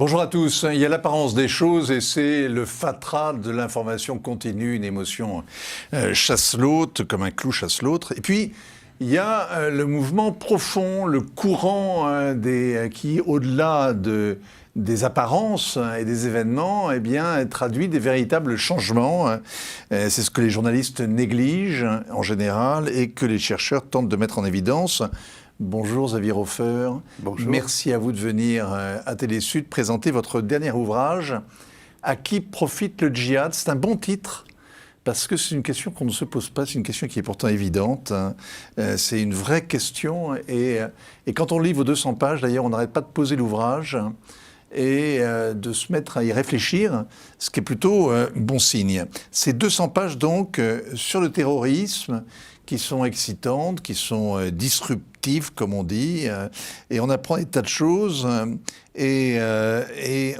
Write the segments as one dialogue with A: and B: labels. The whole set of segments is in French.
A: Bonjour à tous. Il y a l'apparence des choses et c'est le fatras de l'information continue, une émotion chasse l'autre, comme un clou chasse l'autre. Et puis, il y a le mouvement profond, le courant qui, au-delà des apparences et des événements, eh bien, traduit des véritables changements. C'est ce que les journalistes négligent en général et que les chercheurs tentent de mettre en évidence. Bonjour Xavier Hofer.
B: Bonjour.
A: Merci à vous de venir à Télésud présenter votre dernier ouvrage, À qui profite le djihad? C'est un bon titre parce que c'est une question qu'on ne se pose pas, c'est une question qui est pourtant évidente. C'est une vraie question et quand on lit vos 200 pages, d'ailleurs, on n'arrête pas de poser l'ouvrage et de se mettre à y réfléchir, ce qui est plutôt bon signe. Ces 200 pages donc sur le terrorisme qui sont excitantes, qui sont disruptives, comme on dit, et on apprend des tas de choses et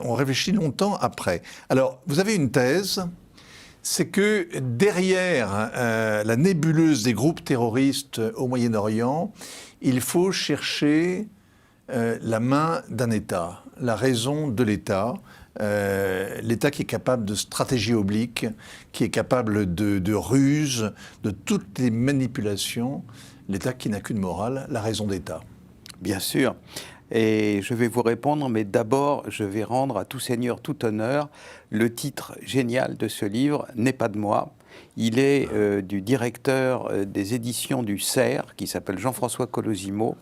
A: on réfléchit longtemps après. Alors, vous avez une thèse, c'est que derrière la nébuleuse des groupes terroristes au Moyen-Orient, il faut chercher la main d'un État, la raison de l'État, l'État qui est capable de stratégie oblique, qui est capable de ruse, de toutes les manipulations, l'État qui n'a qu'une morale, la raison d'État.
B: Bien sûr. Et je vais vous répondre, mais d'abord, je vais rendre à tout seigneur, tout honneur. Le titre génial de ce livre n'est pas de moi. Il est du directeur des éditions du Cerf, qui s'appelle Jean-François Colosimo,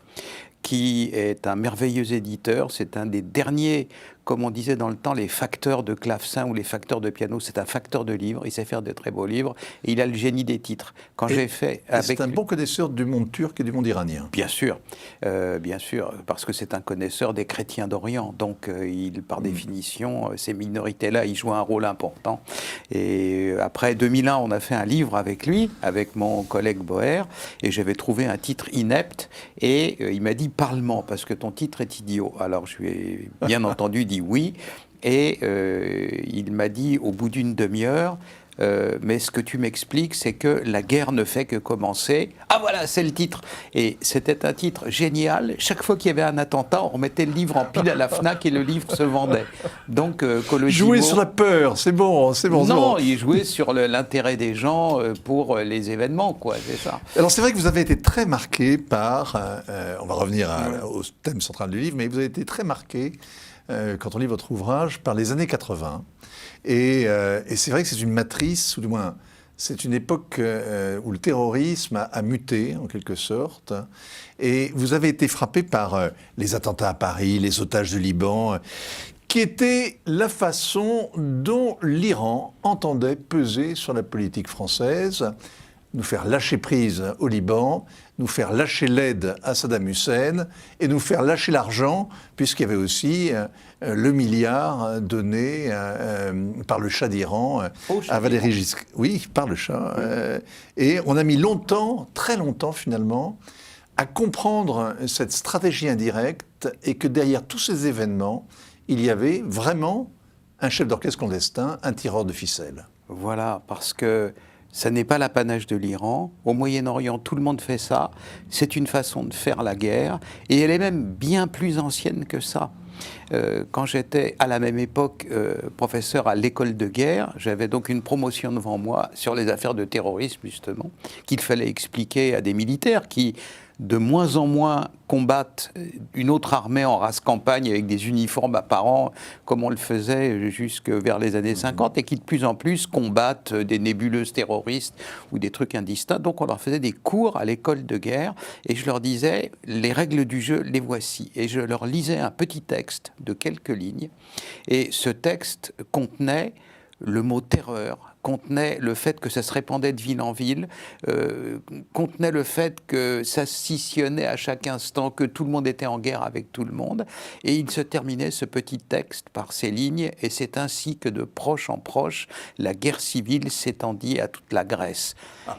B: qui est un merveilleux éditeur. C'est un des derniers, comme on disait dans le temps, les facteurs de clavecin ou les facteurs de piano. C'est un facteur de livres. Il sait faire de très beaux livres. Et il a le génie des titres. Quand j'ai fait avec...
A: C'est un bon connaisseur du monde turc et du monde iranien.
B: Bien sûr, parce que c'est un connaisseur des chrétiens d'Orient. Donc, par définition, ces minorités-là, il joue un rôle important. Et après 2001, on a fait un livre avec lui, avec mon collègue Boer, et j'avais trouvé un titre inepte. Et il m'a dit « Parlement, parce que ton titre est idiot ». Alors, je lui ai bien entendu dit oui. Et il m'a dit, au bout d'une demi-heure, mais ce que tu m'expliques, c'est que la guerre ne fait que commencer. Ah voilà, c'est le titre. Et c'était un titre génial. Chaque fois qu'il y avait un attentat, on remettait le livre en pile à la FNAC et le livre se vendait. Donc, Colosimo...
A: Jouer sur la peur, c'est bon, c'est bon.
B: Non, il jouait sur l'intérêt des gens pour les événements, quoi, c'est ça.
A: Alors c'est vrai que vous avez été très marqué par, on va revenir au thème central du livre, mais vous avez été très marqué, quand on lit votre ouvrage, par les années 80. Et c'est vrai que c'est une matrice, ou du moins, c'est une époque où le terrorisme a muté, en quelque sorte. Et vous avez été frappé par les attentats à Paris, les otages du Liban, qui était la façon dont l'Iran entendait peser sur la politique française, nous faire lâcher prise au Liban, nous faire lâcher l'aide à Saddam Hussein et nous faire lâcher l'argent, puisqu'il y avait aussi le milliard donné par le Shah d'Iran à Valéry Giscard. Oui, par le Shah. Et on a mis longtemps, très longtemps finalement, à comprendre cette stratégie indirecte et que derrière tous ces événements, il y avait vraiment un chef d'orchestre clandestin, un tireur de ficelle.
B: Voilà, parce que ça n'est pas l'apanage de l'Iran. Au Moyen-Orient, tout le monde fait ça. C'est une façon de faire la guerre. Et elle est même bien plus ancienne que ça. Quand j'étais à la même époque professeur à l'école de guerre, j'avais donc une promotion devant moi sur les affaires de terrorisme, justement, qu'il fallait expliquer à des militaires qui, de moins en moins, combattent une autre armée en race campagne avec des uniformes apparents, comme on le faisait jusque vers les années 50, et qui de plus en plus combattent des nébuleuses terroristes ou des trucs indistincts. Donc on leur faisait des cours à l'école de guerre, et je leur disais, les règles du jeu, les voici. Et je leur lisais un petit texte de quelques lignes, et ce texte contenait le mot terreur, contenait le fait que ça se répandait de ville en ville, contenait le fait que ça scissionnait à chaque instant, que tout le monde était en guerre avec tout le monde. Et il se terminait, ce petit texte, par ces lignes, et c'est ainsi que de proche en proche, la guerre civile s'étendit à toute la Grèce.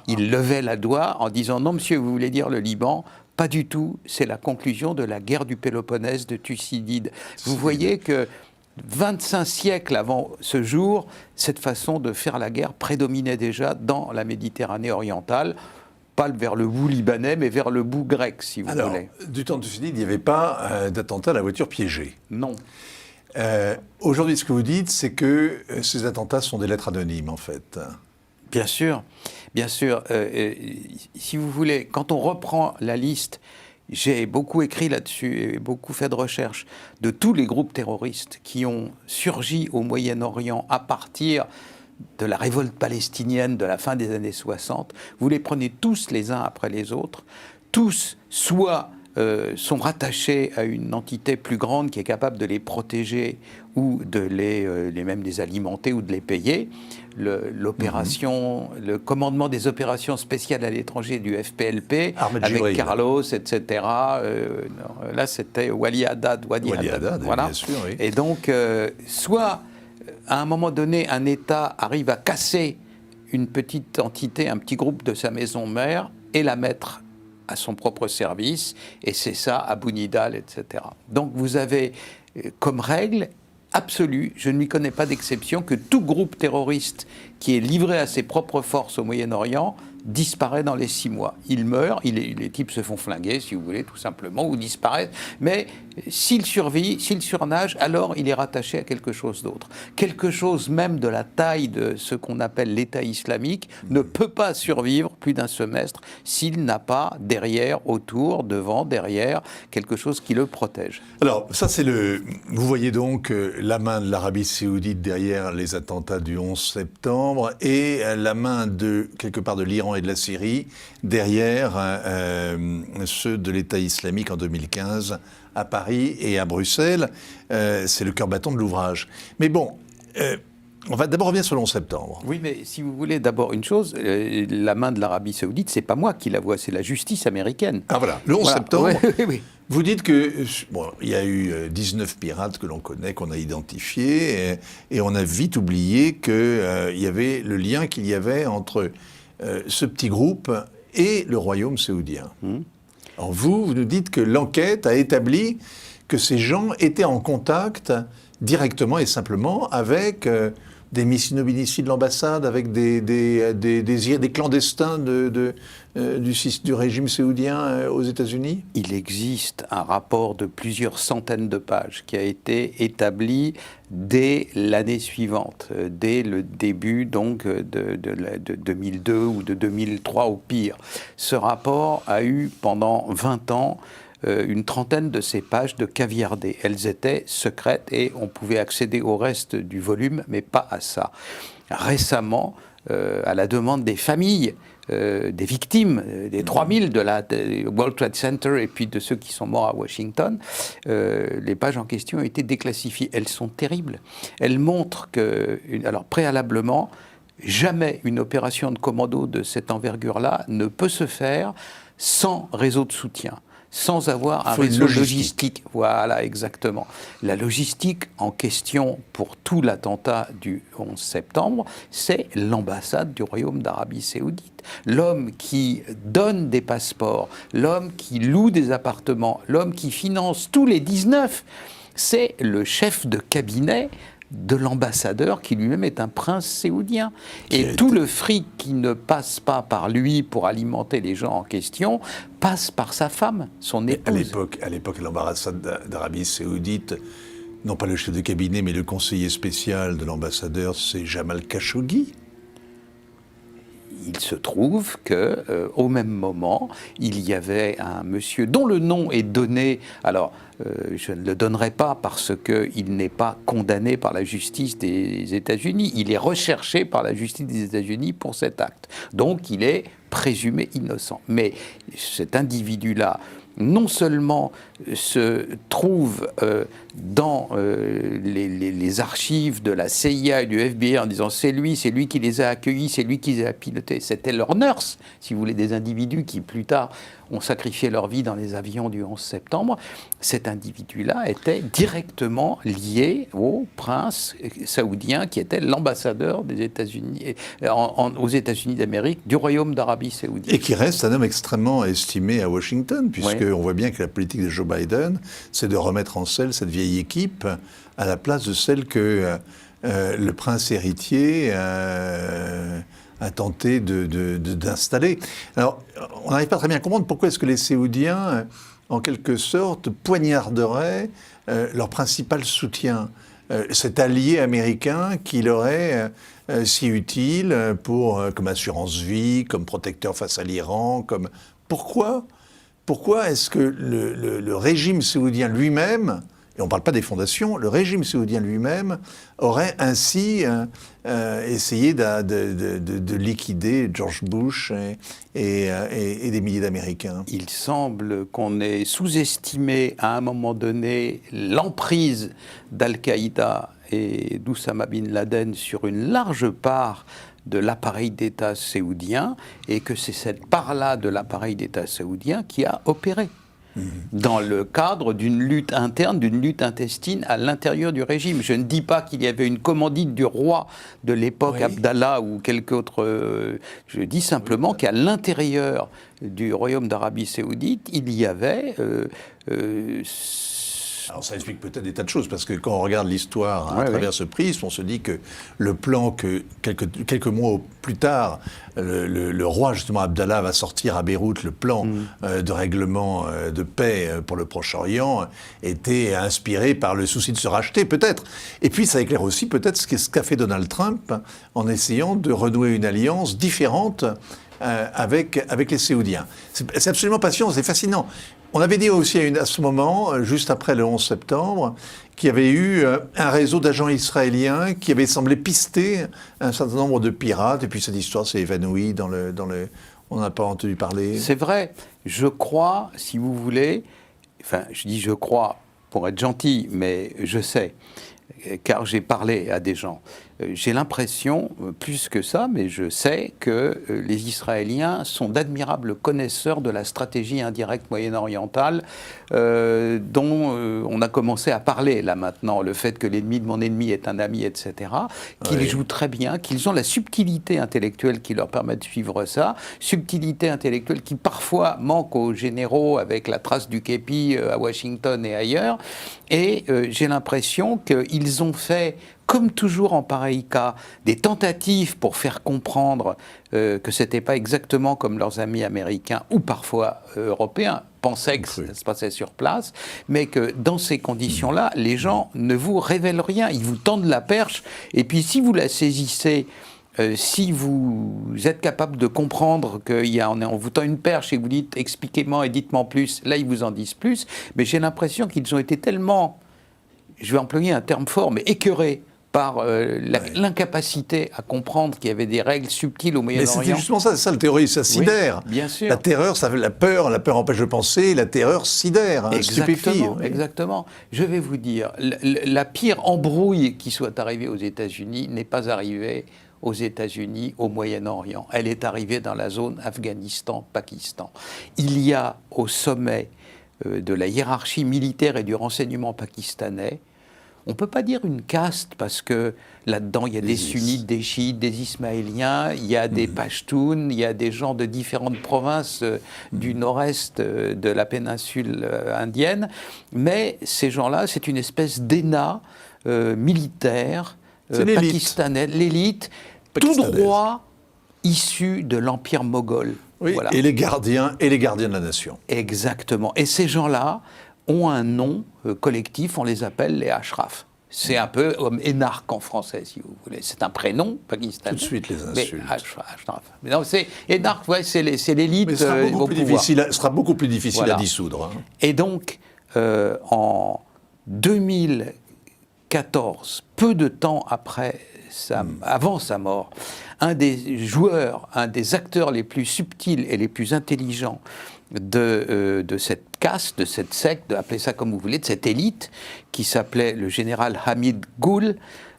B: Il levait la doigt en disant « Non, monsieur, vous voulez dire le Liban ?» Pas du tout, c'est la conclusion de la guerre du Péloponnèse de Thucydide. Vous voyez que 25 siècles avant ce jour, cette façon de faire la guerre prédominait déjà dans la Méditerranée orientale, pas vers le bout libanais, mais vers le bout grec, si vous voulez.
A: Du temps de Thucydide, il n'y avait pas d'attentat à la voiture piégée.
B: Non.
A: Aujourd'hui, ce que vous dites, c'est que ces attentats sont des lettres anonymes, en fait.
B: Bien sûr, bien sûr. Si vous voulez, quand on reprend la liste, j'ai beaucoup écrit là-dessus et beaucoup fait de recherches de tous les groupes terroristes qui ont surgi au Moyen-Orient à partir de la révolte palestinienne de la fin des années 60. Vous les prenez tous les uns après les autres. Tous, soit sont rattachés à une entité plus grande qui est capable de les protéger ou de les même les alimenter ou de les payer. Le commandement des opérations spéciales à l'étranger du FPLP,
A: Ahmed
B: avec
A: Jibril.
B: Carlos, etc. Là, c'était Wali Haddad.
A: Wali Haddad,
B: voilà.
A: bien sûr, oui.
B: Et donc, soit, à un moment donné, un État arrive à casser une petite entité, un petit groupe de sa maison mère, et la mettre à son propre service, et c'est ça, Abu Nidal, etc. Donc, vous avez comme règle absolue, je ne lui connais pas d'exception, que tout groupe terroriste qui est livré à ses propres forces au Moyen-Orient disparaît dans les 6 mois. Il meurt, les types se font flinguer, si vous voulez, tout simplement, ou disparaissent. Mais s'il survit, s'il surnage, alors il est rattaché à quelque chose d'autre. Quelque chose même de la taille de ce qu'on appelle l'État islamique ne peut pas survivre plus d'un semestre s'il n'a pas derrière, autour, devant, derrière, quelque chose qui le protège.
A: Alors, ça c'est vous voyez donc la main de l'Arabie Saoudite derrière les attentats du 11 septembre et la main quelque part de l'Iran et de la Syrie derrière ceux de l'État islamique en 2015 à Paris et à Bruxelles. C'est le cœur battant de l'ouvrage. Mais bon, on va d'abord revenir sur le 11 septembre.
B: Oui, mais si vous voulez d'abord une chose, la main de l'Arabie Saoudite, c'est pas moi qui la vois, c'est la justice américaine.
A: Ah voilà, le 11 septembre,
B: oui.
A: Vous dites que il y a eu 19 pirates que l'on connaît, qu'on a identifiés, et on a vite oublié qu'il y avait le lien qu'il y avait entre ce petit groupe et le royaume saoudien. Alors vous nous dites que l'enquête a établi que ces gens étaient en contact directement et simplement avec des missi-nobilici de l'ambassade, avec des clandestins du régime saoudien aux États-Unis.
B: Il existe un rapport de plusieurs centaines de pages qui a été établi dès l'année suivante, dès le début donc de 2002 ou de 2003 au pire. Ce rapport a eu pendant 20 ans une trentaine de ces pages de caviardées. Elles étaient secrètes et on pouvait accéder au reste du volume, mais pas à ça. Récemment, à la demande des familles, des victimes, des 3000 de la World Trade Center et puis de ceux qui sont morts à Washington, les pages en question ont été déclassifiées. Elles sont terribles. Elles montrent que, alors préalablement, jamais une opération de commando de cette envergure-là ne peut se faire sans réseau de soutien, sans avoir un réseau logistique. Voilà, exactement. La logistique en question pour tout l'attentat du 11 septembre, c'est l'ambassade du Royaume d'Arabie Saoudite. L'homme qui donne des passeports, l'homme qui loue des appartements, l'homme qui finance tous les 19, c'est le chef de cabinet de l'ambassadeur qui lui-même est un prince saoudien. Et tout le fric qui ne passe pas par lui pour alimenter les gens en question passe par sa femme, son épouse.
A: À l'époque, l'ambassade d'Arabie Saoudite, non pas le chef de cabinet, mais le conseiller spécial de l'ambassadeur, c'est Jamal Khashoggi.
B: Il se trouve que, au même moment, il y avait un monsieur dont le nom est donné. Alors, je ne le donnerai pas parce qu'il n'est pas condamné par la justice des États-Unis. Il est recherché par la justice des États-Unis pour cet acte. Donc, il est présumé innocent. Mais cet individu-là, non seulement se trouve dans les archives de la CIA et du FBI en disant c'est lui qui les a accueillis, c'est lui qui les a pilotés. C'était leur nurse, si vous voulez, des individus qui plus tard ont sacrifié leur vie dans les avions du 11 septembre. Cet individu-là était directement lié au prince saoudien qui était l'ambassadeur des États-Unis, aux États-Unis d'Amérique, du Royaume d'Arabie Saoudite.
A: Et qui reste un homme extrêmement estimé à Washington, puisqu'on voit bien que la politique de Joe Biden, c'est de remettre en selle cette vieille équipe à la place de celle que le prince héritier a tenté d'installer. Alors, on n'arrive pas très bien à comprendre pourquoi est-ce que les Saoudiens en quelque sorte, poignarderait leur principal soutien, cet allié américain qui leur est si utile comme assurance vie, comme protecteur face à l'Iran, comme... Pourquoi est-ce que le régime saoudien lui-même, et on ne parle pas des fondations, le régime saoudien lui-même aurait ainsi essayé de liquider George Bush et des milliers d'Américains?
B: Il semble qu'on ait sous-estimé à un moment donné l'emprise d'Al-Qaïda et d'Oussama Bin Laden sur une large part de l'appareil d'État saoudien, et que c'est cette part-là de l'appareil d'État saoudien qui a opéré dans le cadre d'une lutte interne, d'une lutte intestine à l'intérieur du régime. Je ne dis pas qu'il y avait une commandite du roi de l'époque, oui, Abdallah ou quelque autre... je dis simplement qu'à l'intérieur du royaume d'Arabie saoudite, il y avait...
A: Alors ça explique peut-être des tas de choses, parce que quand on regarde l'histoire à travers ce prisme, on se dit que le plan que quelques mois plus tard, le roi justement Abdallah va sortir à Beyrouth, le plan de règlement de paix pour le Proche-Orient, était inspiré par le souci de se racheter peut-être. Et puis ça éclaire aussi peut-être ce qu'a fait Donald Trump en essayant de renouer une alliance différente avec les Saoudiens. C'est absolument passionnant, c'est fascinant. On avait dit aussi à ce moment, juste après le 11 septembre, qu'il y avait eu un réseau d'agents israéliens qui avait semblé pister un certain nombre de pirates, et puis cette histoire s'est évanouie on n'a pas entendu parler.
B: C'est vrai. Je crois, si vous voulez, enfin, je dis je crois pour être gentil, mais je sais, car j'ai parlé à des gens. J'ai l'impression, plus que ça, mais je sais que les Israéliens sont d'admirables connaisseurs de la stratégie indirecte moyen-orientale dont on a commencé à parler là maintenant, le fait que l'ennemi de mon ennemi est un ami, etc., qu'ils jouent très bien, qu'ils ont la subtilité intellectuelle qui leur permet de suivre ça, subtilité intellectuelle qui parfois manque aux généraux avec la trace du képi à Washington et ailleurs, et j'ai l'impression qu'ils ont fait, comme toujours en pareil cas, des tentatives pour faire comprendre que ce n'était pas exactement comme leurs amis américains ou parfois européens pensaient que ça se passait sur place, mais que dans ces conditions-là, les gens ne vous révèlent rien, ils vous tendent la perche, et puis si vous la saisissez, si vous êtes capable de comprendre qu'on vous tend une perche et vous dites « expliquez-moi et dites-moi plus », là ils vous en disent plus, mais j'ai l'impression qu'ils ont été tellement, je vais employer un terme fort, mais écœurés par l'incapacité à comprendre qu'il y avait des règles subtiles au Moyen-Orient.
A: Mais c'était justement ça le terrorisme, ça sidère.
B: Oui, bien sûr.
A: La terreur, ça fait la peur empêche de penser, la terreur sidère, stupéfie.
B: Exactement. Je vais vous dire, la pire embrouille qui soit arrivée aux États-Unis n'est pas arrivée aux États-Unis, au Moyen-Orient. Elle est arrivée dans la zone Afghanistan-Pakistan. Il y a au sommet de la hiérarchie militaire et du renseignement pakistanais, on ne peut pas dire une caste, parce que là-dedans, il y a des sunnites, des chiites, des ismaéliens, il y a des pashtuns, il y a des gens de différentes provinces du nord-est de la péninsule indienne. Mais ces gens-là, c'est une espèce d'ENA militaire pakistanais, l'élite, tout droit issu de l'Empire moghol.
A: Oui, voilà. Et les gardiens de la nation.
B: Exactement. Et ces gens-là ont un nom collectif, on les appelle les Ashraf. C'est un peu comme énarque en français, si vous voulez. C'est un prénom pakistanais.
A: Tout de suite les insultes.
B: Mais Ashraf. Mais non, c'est énarque, c'est l'élite.
A: Mais ce sera beaucoup plus difficile à dissoudre. Hein.
B: Et donc, en 2014, peu de temps avant sa mort, un des joueurs, un des acteurs les plus subtils et les plus intelligents de cette caste, de cette secte, appelez ça comme vous voulez, de cette élite, qui s'appelait le général Hamid Gul.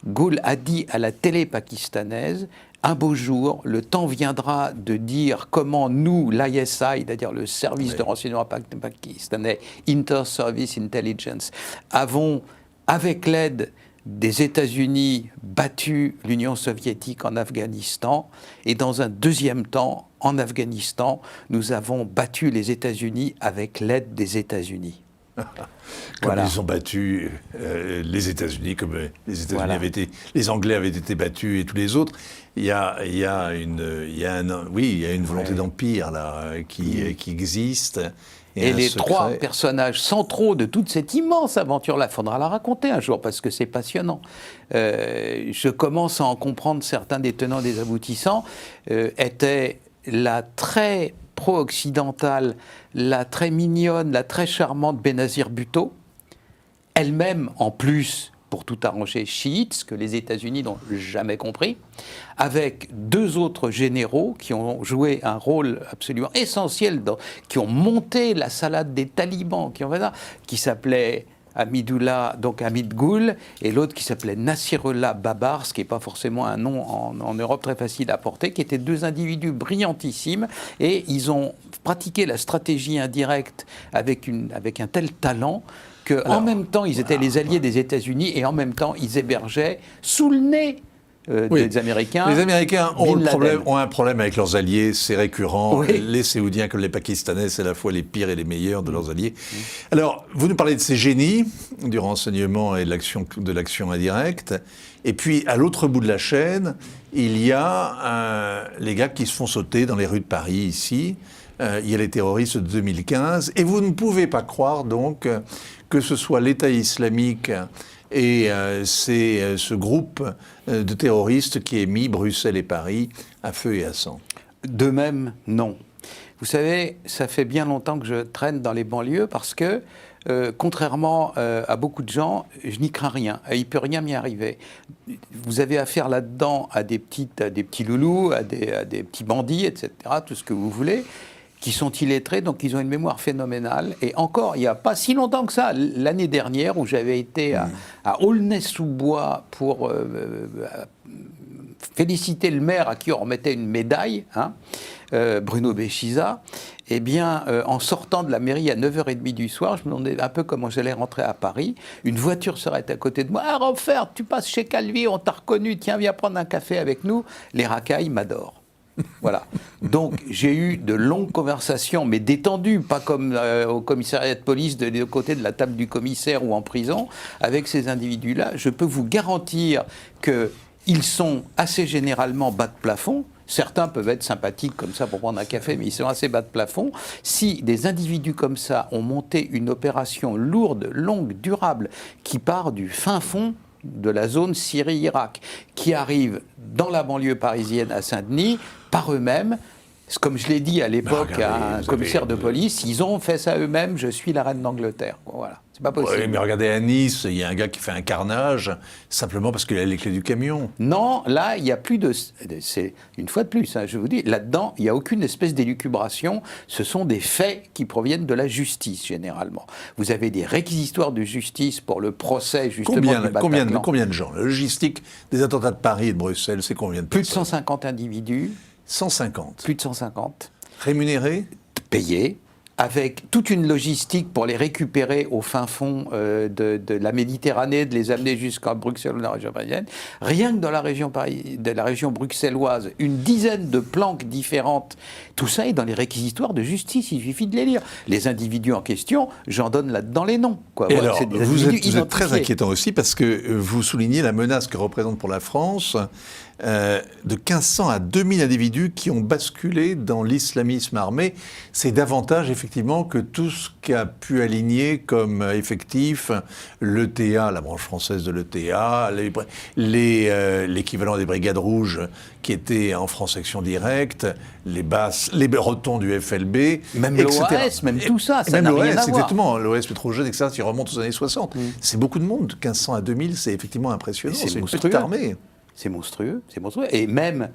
B: Gul a dit à la télé pakistanaise, un beau jour, le temps viendra de dire comment nous, l'ISI, c'est-à-dire le service de renseignement pakistanais, Inter-Service Intelligence, avons, avec l'aide des États-Unis, battu l'Union soviétique en Afghanistan, et dans un deuxième temps, en Afghanistan, nous avons battu les États-Unis avec l'aide des États-Unis.
A: Comme ils ont battu les États-Unis, comme les États-Unis les Anglais avaient été battus et tous les autres. Il y a une volonté d'empire là qui existe.
B: Et
A: un
B: les
A: secret.
B: 3 personnages centraux de toute cette immense aventure-là, il faudra la raconter un jour parce que c'est passionnant. Je commence à en comprendre certains des tenants des aboutissants, étaient la très pro-occidentale, la très mignonne, la très charmante Benazir Bhutto, elle-même en plus, pour tout arranger, chiite, ce que les États-Unis n'ont jamais compris, avec 2 autres généraux qui ont joué un rôle absolument essentiel, qui ont monté la salade des talibans, qui s'appelaient Hamidullah, donc Hamid Gul, et l'autre qui s'appelait Nasirullah Babar, ce qui n'est pas forcément un nom en Europe très facile à porter, qui étaient 2 individus brillantissimes, et ils ont pratiqué la stratégie indirecte avec un tel talent qu'en même temps, ils étaient les alliés des États-Unis et en même temps, ils hébergeaient sous le nez des Américains.
A: Les Américains ont un problème avec leurs alliés, c'est récurrent.
B: Oui.
A: Les Saoudiens comme les Pakistanais, c'est à la fois les pires et les meilleurs de leurs alliés. Alors, vous nous parlez de ces génies du renseignement et de l'action indirecte. Et puis, à l'autre bout de la chaîne, il y a les gars qui se font sauter dans les rues de Paris, ici. Il y a les terroristes de 2015. Et vous ne pouvez pas croire, donc, que ce soit l'État islamique et ce groupe de terroristes qui ait mis Bruxelles et Paris à feu et à sang.
B: De même, non. Vous savez, ça fait bien longtemps que je traîne dans les banlieues parce que, contrairement à beaucoup de gens, je n'y crains rien. Il ne peut rien m'y arriver. Vous avez affaire là-dedans à des petits loulous, à des petits bandits, etc., tout ce que vous voulez, qui sont illettrés, donc ils ont une mémoire phénoménale. Et encore, il n'y a pas si longtemps que ça, l'année dernière, où j'avais été à Aulnay-sous-Bois pour féliciter le maire à qui on remettait une médaille, Bruno Béchiza, eh bien, en sortant de la mairie à 9h30 du soir, je me demandais un peu comment j'allais rentrer à Paris. Une voiture s'arrête à côté de moi. « Ah, Robert, tu passes chez Calvi, on t'a reconnu, tiens, viens prendre un café avec nous. » Les racailles m'adorent. Voilà. Donc, j'ai eu de longues conversations, mais détendues, pas comme au commissariat de police de côté de la table du commissaire ou en prison, avec ces individus-là. Je peux vous garantir qu'ils sont assez généralement bas de plafond. Certains peuvent être sympathiques comme ça pour prendre un café, mais ils sont assez bas de plafond. Si des individus comme ça ont monté une opération lourde, longue, durable, qui part du fin fond de la zone Syrie-Irak, qui arrive dans la banlieue parisienne à Saint-Denis, par eux-mêmes, comme je l'ai dit à l'époque à un commissaire de police, ils ont fait ça eux-mêmes, je suis la reine d'Angleterre. Voilà, c'est pas possible.
A: Oui, mais regardez à Nice, il y a un gars qui fait un carnage, simplement parce qu'il a les clés du camion.
B: Non, là, il n'y a plus de... C'est une fois de plus, je vous dis, là-dedans, il n'y a aucune espèce d'élucubration. Ce sont des faits qui proviennent de la justice, généralement. Vous avez des réquisitoires de justice pour le procès, justement, du Bataclan.
A: Combien de gens? La logistique des attentats de Paris et de Bruxelles, c'est combien de
B: personnes?
A: personnes?
B: Plus de 150 individus.
A: 150.
B: Plus de 150.
A: Rémunérés?
B: Payés, avec toute une logistique pour les récupérer au fin fond de la Méditerranée, de les amener jusqu'à Bruxelles ou dans la région parisienne. Rien que dans la région bruxelloise, une dizaine de planques différentes. Tout ça est dans les réquisitoires de justice, il suffit de les lire. Les individus en question, j'en donne là-dedans les noms. Quoi.
A: Et
B: voilà,
A: alors, vous êtes très inquiétant aussi parce que vous soulignez la menace que représente pour la France de 1500 à 2000 individus qui ont basculé dans l'islamisme armé. C'est davantage, effectivement, que tout ce qu'a pu aligner comme effectif l'ETA, la branche française de l'ETA, l'équivalent des Brigades Rouges qui étaient en franc-section directe, les Bretons du FLB,
B: même
A: etc.
B: l'OAS, même tout ça, ça
A: même
B: n'a rien à voir.
A: Exactement, l'OAS Pétrogène, etc., qui remonte aux années 60. C'est beaucoup de monde, 1500 à 2000, c'est effectivement impressionnant, c'est une petite armée.
B: C'est monstrueux, c'est monstrueux. Et même,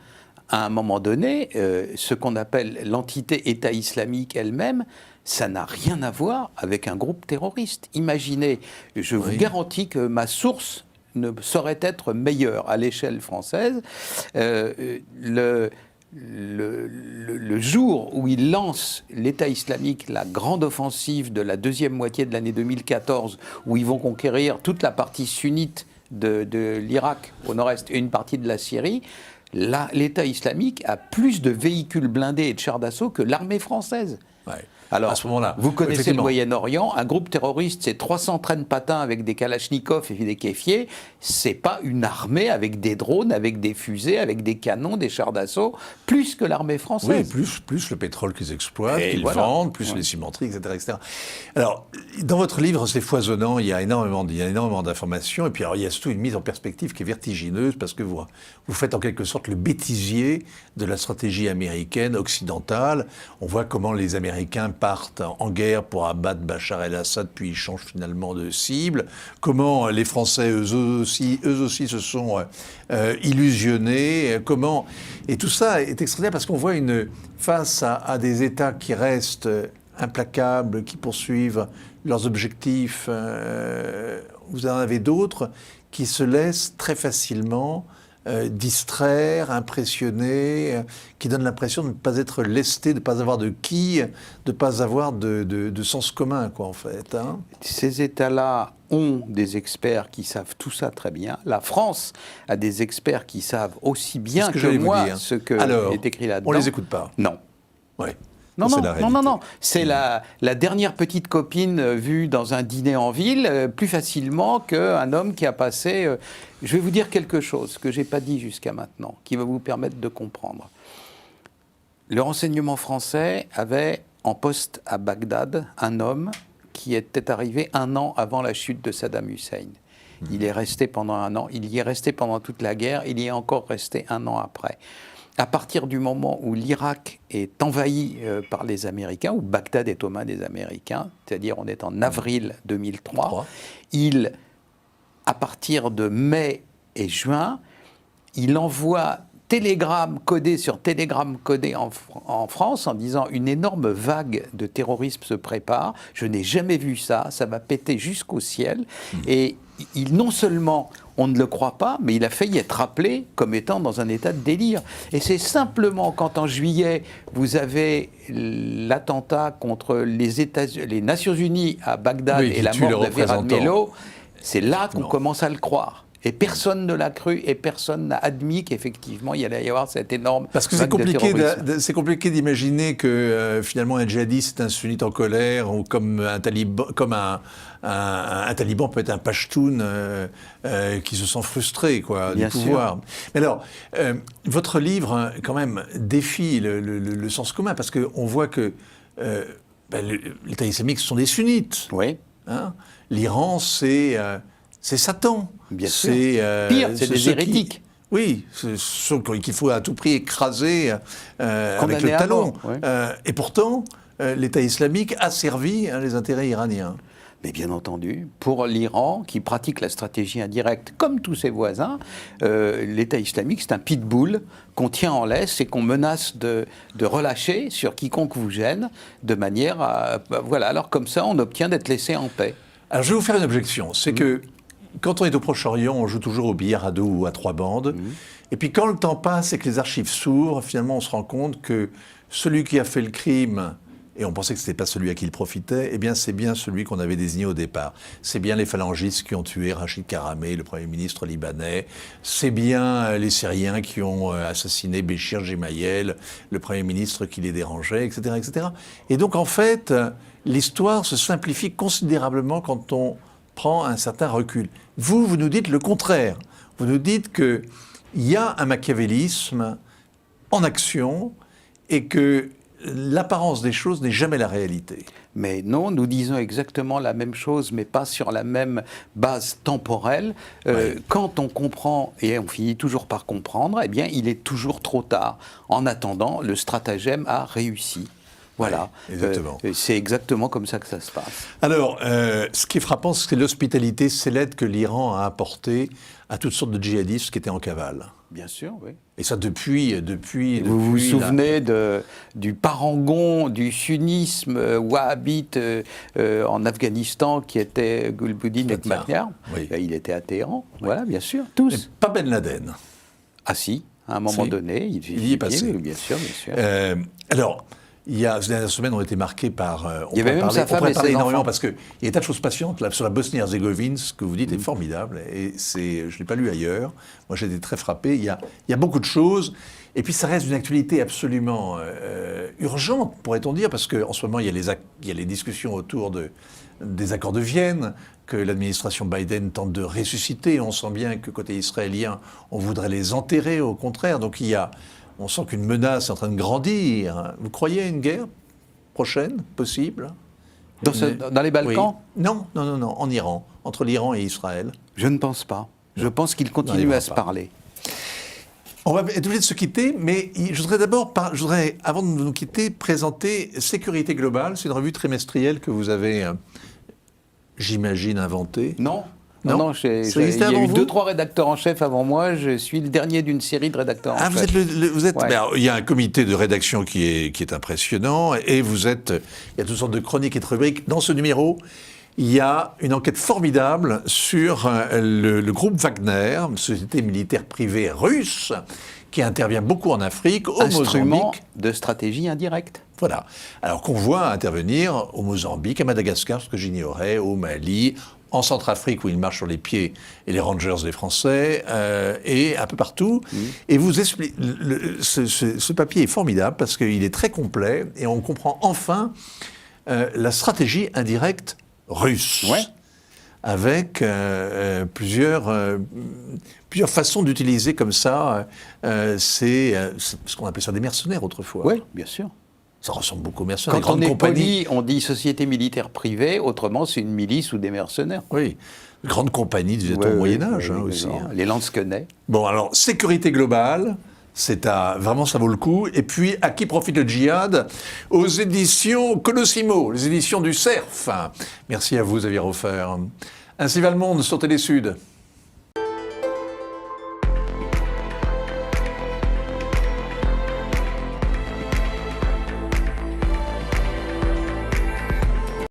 B: à un moment donné, ce qu'on appelle l'entité État islamique elle-même, ça n'a rien à voir avec un groupe terroriste. Imaginez, je vous garantis que ma source ne saurait être meilleure à l'échelle française. Le jour où il lance l'État islamique, la grande offensive de la deuxième moitié de l'année 2014, où ils vont conquérir toute la partie sunnite de l'Irak au nord-est et une partie de la Syrie, l'État islamique a plus de véhicules blindés et de chars d'assaut que l'armée française.
A: Ouais.
B: Alors,
A: à ce moment-là,
B: vous connaissez le
A: effectivement.
B: Moyen-Orient, un groupe terroriste, c'est 300 traîne-patins avec des kalachnikovs et des kéfiers, c'est pas une armée avec des drones, avec des fusées, avec des canons, des chars d'assaut, plus que l'armée
A: Oui,
B: française.
A: plus le pétrole qu'ils exploitent,
B: Et
A: qu'ils
B: voilà.
A: vendent, plus
B: Ouais.
A: les cimenteries, etc., etc. Alors, dans votre livre, c'est foisonnant, il y a énormément d'informations, et puis alors, il y a surtout une mise en perspective qui est vertigineuse, parce que vous faites en quelque sorte le bêtisier de la stratégie américaine occidentale. On voit comment les Américains partent en guerre pour abattre Bachar el-Assad, puis ils changent finalement de cible. Comment les Français, eux aussi se sont illusionnés. Comment... Et tout ça est extraordinaire parce qu'on voit face à des États qui restent implacables, qui poursuivent leurs objectifs. Vous en avez d'autres qui se laissent très facilement distraire, impressionner, qui donnent l'impression de ne pas être lestés, de ne pas avoir de quilles, de ne pas avoir de sens commun, quoi, en fait. Hein.
B: Ces États-là ont des experts qui savent tout ça très bien. La France a des experts qui savent aussi bien que moi ce que est écrit là-dedans.
A: On les écoute pas.
B: Non.
A: Ouais.
B: Non. C'est la dernière petite copine vue dans un dîner en ville plus facilement qu'un homme qui a passé... je vais vous dire quelque chose que je n'ai pas dit jusqu'à maintenant, qui va vous permettre de comprendre. Le renseignement français avait en poste à Bagdad un homme qui était arrivé 1 an avant la chute de Saddam Hussein. Il est resté pendant 1 an, il y est resté pendant toute la guerre, il y est encore resté 1 an après. À partir du moment où l'Irak est envahi par les Américains, où Bagdad est aux mains des Américains, c'est-à-dire on est en avril 2003, à partir de mai et juin, il envoie télégramme codé sur télégramme codé en France en disant une énorme vague de terrorisme se prépare, je n'ai jamais vu ça, ça va péter jusqu'au ciel. Et non seulement on ne le croit pas, mais il a failli être rappelé comme étant dans un état de délire. Et c'est simplement quand en juillet, vous avez l'attentat contre les Nations Unies à Bagdad et la mort de Vera Mello, c'est là qu'on commence à le croire. Et personne ne l'a cru et personne n'a admis qu'effectivement il allait y avoir cette énorme...
A: Parce que c'est compliqué d'imaginer que finalement un djihadiste est un sunnite en colère ou comme un taliban, un taliban peut être un pashtoun qui se sent frustré du pouvoir. Mais alors, votre livre quand même défie le sens commun parce qu'on voit que l'État islamique ce sont des sunnites.
B: Oui.
A: Hein. L'Iran c'est Satan.
B: Bien sûr. Pire, c'est des hérétiques.
A: Oui, qu'il faut à tout prix écraser avec le talon. Et pourtant, l'État islamique a servi les intérêts iraniens.
B: Mais bien entendu, pour l'Iran, qui pratique la stratégie indirecte comme tous ses voisins, l'État islamique, c'est un pitbull qu'on tient en laisse et qu'on menace de relâcher sur quiconque vous gêne, de manière à... Voilà, alors comme ça, on obtient d'être laissé en paix.
A: Alors je vais vous faire une objection, c'est que quand on est au Proche-Orient, on joue toujours au billard à 2 ou à 3 bandes. Et puis quand le temps passe et que les archives s'ouvrent, finalement on se rend compte que celui qui a fait le crime, et on pensait que ce n'était pas celui à qui il profitait, eh bien c'est bien celui qu'on avait désigné au départ. C'est bien les phalangistes qui ont tué Rachid Karameh, le Premier ministre libanais. C'est bien les Syriens qui ont assassiné Béchir Gemayel, le Premier ministre qui les dérangeait, etc., etc. Et donc en fait, l'histoire se simplifie considérablement quand on prend un certain recul. Vous nous dites le contraire. Vous nous dites qu'il y a un machiavélisme en action et que l'apparence des choses n'est jamais la réalité.
B: Mais non, nous disons exactement la même chose, mais pas sur la même base temporelle. Quand on comprend, et on finit toujours par comprendre, eh bien, il est toujours trop tard. En attendant, le stratagème a réussi. Voilà, c'est exactement comme ça que ça se passe.
A: Alors, ce qui est frappant, c'est l'hospitalité, c'est l'aide que l'Iran a apportée à toutes sortes de djihadistes qui étaient en cavale.
B: Bien sûr, oui.
A: Et ça depuis
B: vous vous souvenez du parangon du sunnisme wahhabite en Afghanistan qui était Gulbuddin Hekmatyar. Il était à Téhéran, voilà, bien sûr, tous.
A: Mais pas Ben Laden.
B: Ah si, à un moment donné, il
A: y est passé.
B: Bien sûr, bien sûr.
A: Alors, ces dernières semaines ont été marquées par...
B: il y avait même sa femme et ses
A: énormément
B: enfants.
A: parce qu'il y a des tas de choses patientes. Là, sur la Bosnie-Herzégovine, ce que vous dites est formidable. Et je ne l'ai pas lu ailleurs. Moi, j'ai été très frappé. Il y a beaucoup de choses. Et puis ça reste une actualité absolument urgente, pourrait-on dire, parce qu'en ce moment, il y a les discussions autour des accords de Vienne, que l'administration Biden tente de ressusciter. On sent bien que côté israélien, on voudrait les enterrer, au contraire. Donc on sent qu'une menace est en train de grandir. Vous croyez à une guerre prochaine, possible ?
B: Dans les Balkans ?
A: Oui. Non, en Iran, entre l'Iran et Israël.
B: Je ne pense pas. Je pense qu'ils continuent à se parler.
A: On va être obligé de se quitter, mais je voudrais, avant de nous quitter, présenter Sécurité Globale. C'est une revue trimestrielle que vous avez, j'imagine, inventée.
B: Non, il y a eu 2-3 rédacteurs en chef avant moi. Je suis le dernier d'une série de rédacteurs en chef.
A: Ouais. Il y a un comité de rédaction qui est impressionnant, et il y a toutes sortes de chroniques et de rubriques. Dans ce numéro, il y a une enquête formidable sur le groupe Wagner, une société militaire privée russe, qui intervient beaucoup en Afrique, au Mozambique.
B: De stratégie indirecte.
A: Voilà. Alors qu'on voit intervenir au Mozambique, à Madagascar, ce que j'ignorais, au Mali, en Centrafrique, où ils marchent sur les pieds, et les Rangers des Français, et un peu partout. Et vous expliquez, ce papier est formidable parce qu'il est très complet, et on comprend enfin la stratégie indirecte russe, avec plusieurs façons d'utiliser comme ça. C'est ce qu'on appelait ça des mercenaires autrefois.
B: Oui, bien sûr.
A: Ça ressemble beaucoup aux mercenaires.
B: Quand on est poli, on dit société militaire privée, autrement c'est une milice ou des mercenaires.
A: Oui, grande compagnie, disait-on, au Moyen-Âge aussi.
B: Les Lansquenets.
A: Bon, alors, Sécurité Globale, vraiment, ça vaut le coup. Et puis, À qui profite le djihad ? Aux éditions Colossimo, les éditions du Cerf. Merci à vous, Xavier Hofer. Ainsi va le monde sur Télé Sud.